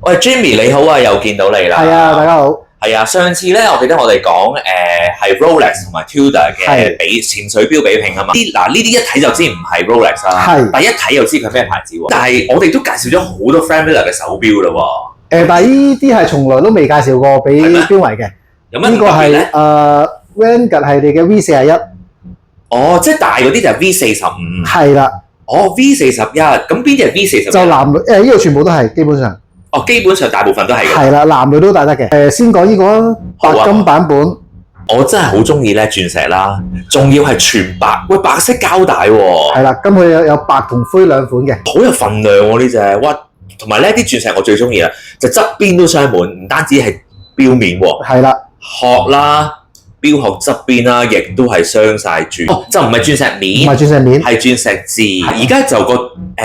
喂 Jimmy 你好啊，又見到你啦。係啊，大家好。係啊，上次咧，我記得我哋講係 Rolex 同埋 Tudor 嘅潛水錶比拼啊嘛。呢啲一睇就知唔係 Rolex 啦，但係一睇就知佢咩牌子喎。但係我哋都介紹咗好多 Frank Miller 嘅手錶啦喎。但係呢啲係從來都未介紹過俾錶迷嘅。有乜呢個係Vanguard系列嘅 V41。哦，即係大嗰啲就係 V45。係啦。哦 ，V41，咁邊啲係 V41？就男女呢個全部都係基本上。哦，基本上大部分都係嘅。係啦，男女都戴得嘅。先講呢個啊，白金版本。我真係好中意咧鑽石啦，仲要係全白，喂白色膠帶喎。係啦，咁佢有白同灰兩款嘅。好有份量喎呢隻，哇！同埋咧啲鑽石我最中意啦，就側邊都鑲滿，唔單止係錶面喎。係啦，殼啦。錶殼側邊啦，亦都係鑲晒鑽。哦，就唔係鑽石面，唔係鑽石面，係鑽石字。而家就個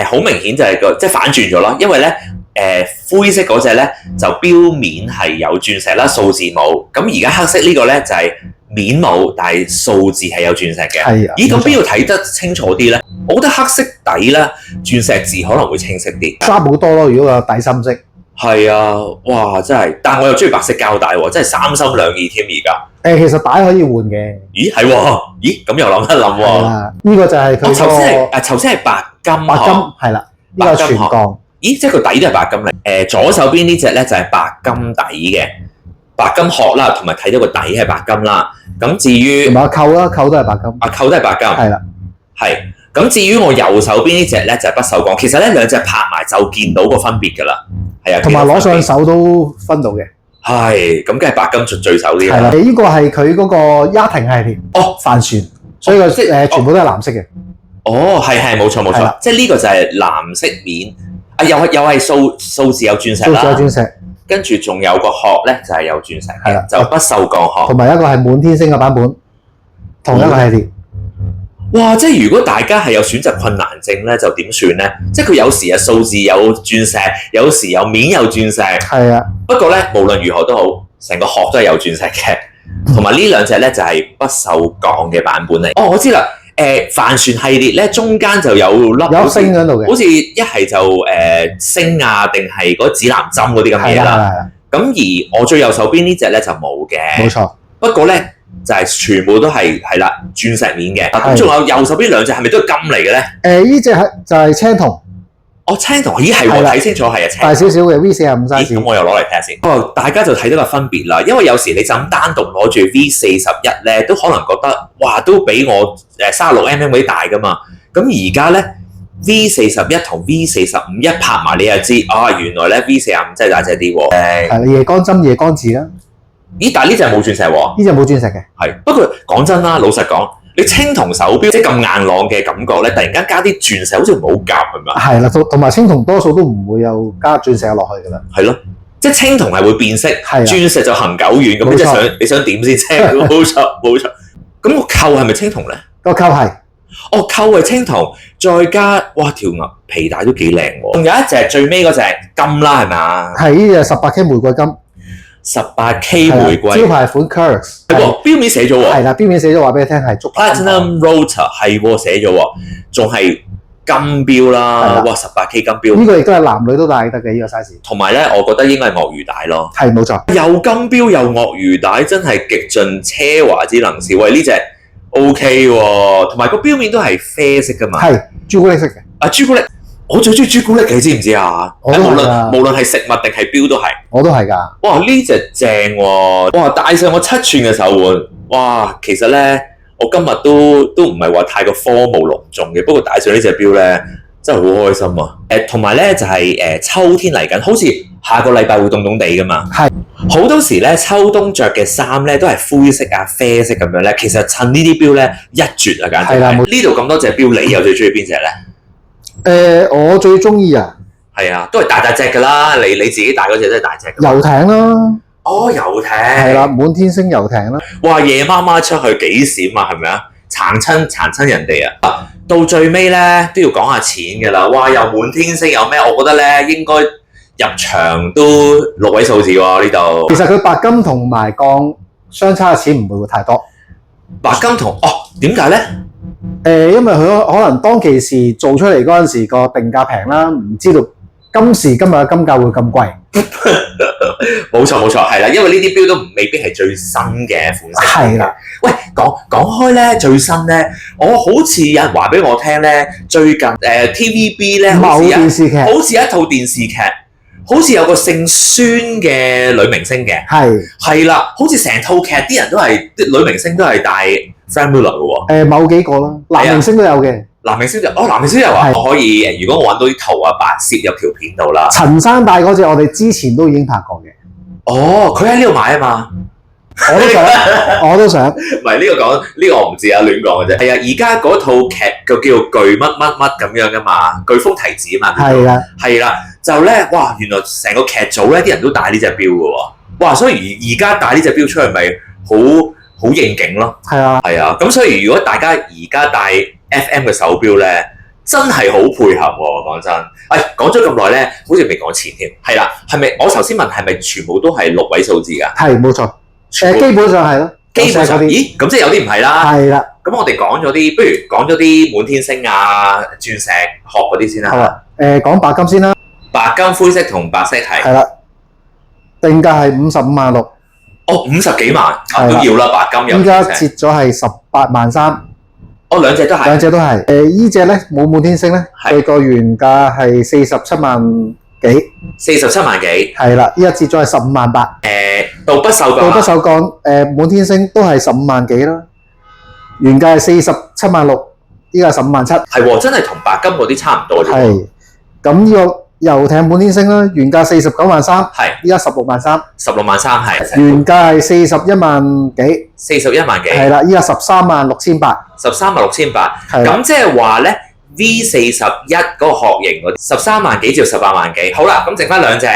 好明顯就係即係反轉咗咯，因為咧灰色嗰隻咧就錶面係有鑽石啦，數字冇。咁而家黑色呢個咧就係面冇，但係數字係有鑽石嘅。係啊。咦，咁邊度睇得清楚啲咧？我覺得黑色底咧鑽石字可能會清晰啲，揸好多咯。如果有底深色。係啊，哇！真係，但我又中意白色膠帶喎，真係三心兩意添而家。其實帶可以換嘅。咦，係喎，咦，咁又諗一諗喎。呢個就係佢個。頭先係白金。白金係啦，呢個全鋼。咦，即係個底都係白金嚟。左手邊呢隻咧就係白金底嘅，白金殼啦，同埋睇到個底係白金啦。咁至於同埋個扣啦，扣都係白金。扣都係白金。係啦。係。咁至於我右手邊呢隻咧就係不鏽鋼，其實咧兩隻拍埋就見到個分別㗎啦。係啊。同埋攞上手都分到嘅。係，咁梗係白金最手啲啦。係啦，呢個係佢嗰個丫婷系列。哦，帆船，所以個全部都係藍色嘅。哦，係冇錯，即係呢個就係藍色面，又係數字有鑽石啦。數字有鑽石。跟住仲有個殼咧就係有鑽石嘅，就不鏽鋼殼。同埋一個係滿天星嘅版本，同一個系列。哇！即係如果大家係有選擇困難症咧，就點算咧？即係佢有時係數字有鑽石，有時有面有鑽石。係啊。不過咧，無論如何都好，成個殼都係有鑽石嘅。同埋呢兩隻咧就係不鏽鋼嘅版本嚟。哦，我知啦。帆船系列咧中間就有粒星喺度嘅，好似一係就星啊，定係嗰指南針嗰啲咁嘅嘢啦。咁而我最右手邊呢隻咧就冇嘅。冇錯。不過咧。就係全部都係啦，鑽石面嘅。咁仲有右手邊兩隻係咪都係金嚟嘅咧？呢隻就係青銅。哦，青銅，咦係喎，睇清楚係啊，青銅大少少嘅 V45 size。咁我又攞嚟睇下先。大家就睇到個分別啦。因為有時你就咁單獨攞住 V41咧，都可能覺得哇，都比我36mm 嗰啲大噶嘛。咁而家咧 V41同 V45一拍埋，你就知原來咧 V45真係大隻啲喎。係夜光針、夜光字啦。咦，但係呢隻冇鑽石喎。呢隻冇鑽石嘅。係，不過講真啦，老實講，你青銅手錶即係咁硬朗嘅感覺咧，突然間加啲鑽石好似唔好夾係咪？係啦，同埋青銅多數都唔會有加鑽石落去㗎啦。係咯，即係青銅係會變色，鑽石就行久遠咁。即係你想點先啫？冇錯。咁個扣係咪青銅咧？個扣係。哦，扣係青銅，再加哇條皮帶都幾靚喎。仲有一隻最尾嗰隻金啦，係咪啊？係呢隻18K 玫瑰金。18K 玫瑰招牌款 Curix。係喎，標面寫咗喎。係啦，標面寫咗話俾你聽係Platinum Rotor 係喎，寫咗喎，仲係金錶啦。哇，18K 金錶。呢個亦都係男女都戴得嘅呢個 size。同埋咧，我覺得應該係鱷魚帶咯。係冇錯。又金錶又鱷魚帶，真係極盡奢華之能事。喂，呢隻 OK 喎，同埋個錶面都係啡色噶嘛。係朱古力色嘅。朱古力。我最中意朱古力，你知唔知啊？無論係食物定係錶都係。我都係㗎。哇！呢隻正喎，哇！戴上個7寸嘅手環，哇！其實咧，我今日都唔係話太過科務隆重嘅，不過戴上呢隻錶咧，真係好開心啊！同埋咧就係秋天嚟緊，好似下個禮拜會凍凍地㗎嘛。係。好多時咧，秋冬着嘅衫咧都係灰色啊、啡色咁樣咧，其實襯呢啲錶咧一絕啊，簡直係。呢度咁多隻錶，你又最中意邊隻咧？我最中意啊，係啊，都係大隻㗎啦。你自己戴嗰隻真係大隻。遊艇啦。哦，遊艇。係啦，滿天星遊艇啦。哇，夜媽媽出去幾閃啊，係咪啊？撐親人哋啊！到最尾咧都要講下錢㗎啦。哇，又滿天星有咩？我覺得咧應該入場都6位數字喎呢度。其實佢白金同埋鋼相差嘅錢唔會太多。白金同點解咧？因為佢可能當其時做出嚟嗰陣時個定價平啦，唔知道今時今日嘅金價會咁貴。冇錯，係啦，因為呢啲錶都未必係最新嘅款式。係啦。喂，講開咧，最新咧，我好似有人話俾我聽咧，最近TVB 咧，某電視劇，好似一套電視劇，好似有個姓孫嘅女明星嘅。係啦，好似成套劇啲人都係啲女明星都係戴 Franck Muller 嘅喎。某幾個啦，男明星都有嘅。男明星有啊！我可以如果我揾到啲圖啊，攝入條片度啦。陳生戴嗰隻，我哋之前都已經拍過嘅。哦，佢喺呢度買啊嘛！我都想。唔係呢個講呢個我唔知啊，亂講嘅啫。係啊，而家嗰套劇就叫做巨乜乜乜咁樣噶嘛，颶風提子啊嘛。係啦，就咧哇，原來成個劇組咧啲人都戴呢隻錶嘅喎。哇，所以而家戴呢隻錶出嚟咪好應景咯。係啊。咁所以如果大家而家戴 FM 嘅手錶咧，真係好配合喎！講真，講咗咁耐咧，好似未講錢添。係啦，係咪？我頭先問係咪全部都係6位數字㗎？係，冇錯。基本上係咯。基本上，咦？咁即係有啲唔係啦。係啦。咁我哋講咗啲，不如講咗啲滿天星啊、鑽石殼嗰啲先啦。好啊。講白金先啦。白金、灰色同白色係。係啦。定價係55萬6。哦，50幾萬都要啦，白金有。依家折咗係18萬3。哦，兩隻都係。依隻咧冇滿天星咧，佢個原價係47萬幾。47萬幾。係啦，依家折咗係15萬8。道不鏽鋼。道不鏽鋼，滿天星都係15萬幾啦。原價係47萬6，依家15萬7。係喎，真係同白金嗰啲差唔多啫。係。咁呢個遊艇滿天星啦，原價49萬3，係。依家16萬3。16萬3係。原價係41萬幾。41萬幾。係啦，依家13萬6千8。13萬6千8。咁即係話咧 ，V41嗰個殼型嗰啲13萬幾至18萬幾。好啦，咁剩翻兩隻，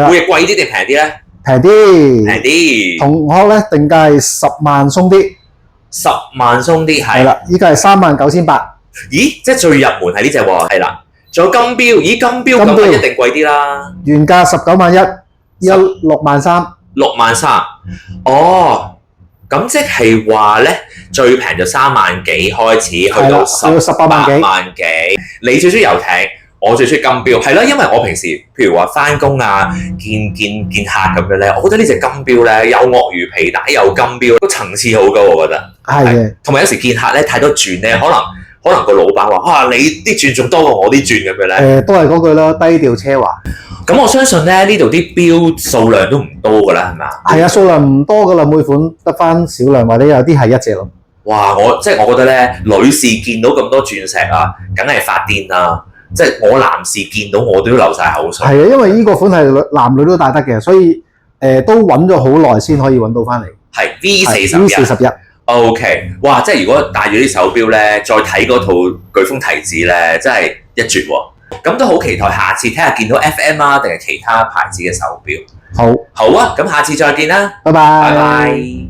會貴啲定平啲咧？平啲。同殼咧定價係10萬鬆啲。10萬鬆啲係。係啦，依家係3萬9千8。咦？即係最入門係呢隻喎。係啦。仲有金錶，咦？金錶咁一定貴啲啦。原價19萬1，依家6萬3。6萬3。哦。咁即係話咧，最平就3萬幾開始，去到18萬幾。你最中意遊艇，我最中意金錶。係啦，因為我平時譬如話翻工啊，見客咁樣咧，我覺得呢隻金錶咧，有鱷魚皮帶，有金錶，個層次好高，我覺得。係嘅。同埋有時見客咧太多鑽咧，可能個老闆話：哇，你啲鑽仲多過我啲鑽咁樣咧。都係嗰句啦，低調奢華。咁我相信咧，呢度啲錶數量都唔多㗎啦，係咪啊？係啊，數量唔多㗎啦，每款得翻少量，或者有啲係一隻咯。哇！我覺得咧，女士見到咁多鑽石啊，梗係發癲啦！即係我男士見到我都流晒口水。係啊，因為呢個款係男女都戴得嘅，所以都揾咗好耐先可以揾到翻嚟。係 V41。OK， 哇！即係如果戴住啲手錶咧，再睇嗰套颶風提子咧，真係一絕喎！咁都好期待下次睇下見到 FM 啊，定係其他牌子嘅手錶。好啊，咁下次再見啦，拜拜。